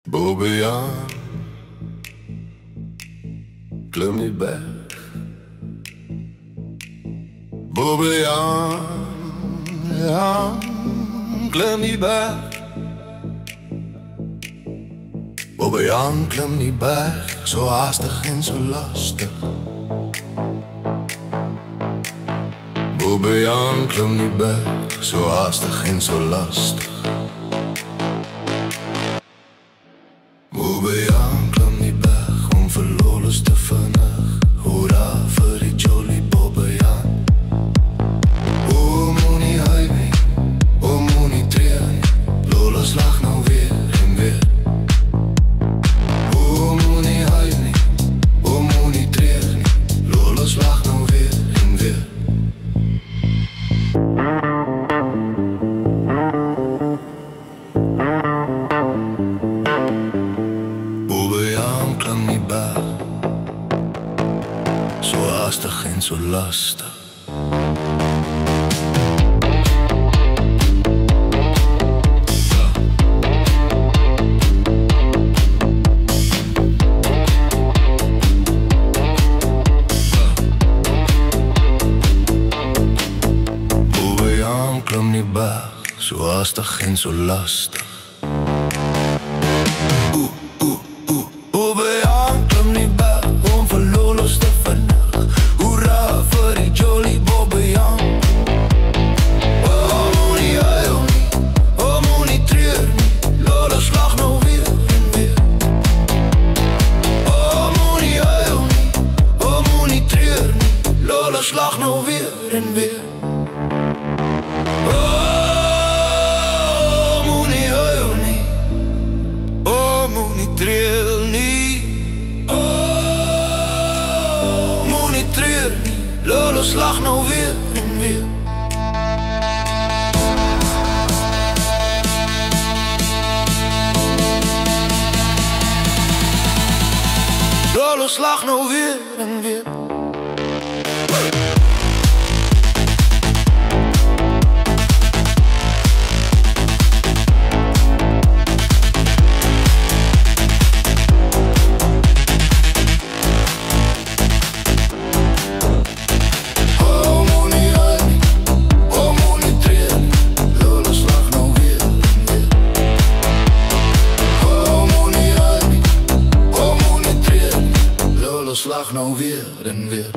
Bobbejaan, klim die berg. Bobbejaan, ja, klim die berg. Bobbejaan, klim die berg, zo haastig en zo lastig. Bobbejaan, klim die berg, zo haastig en zo lastig. Bobbejaan, klim die berg, onverloren te vinnig. Hoera vir die jolly Bobbejaan. O, moenie huil nie, o, moenie treur nie. Lolas lag nou weer en weer. O, moenie huil nie, o, moenie treur nie. Lolas lag nou weer en weer. Bobbejaan, klim die berg, zo haastig en zo lastig. Bobbejaan, klim die berg, zo haastig en zo lastig. Bobbejaan, klim die berg, onverloren te vinnig. Hoera vir die jolly Bobbejaan. O, moenie huil nie, o, moenie treur nie. Lolas lag nou weer en weer. O, moenie huil nie, o, moenie treur nie. Lolas lag nou weer en weer. O, moenie huil nie, o, moenie treur nie. O, moenie treur nie. Lolas lag nou weer en weer. Lolas lag nou weer en weer. Lolas lag nou weer en weer.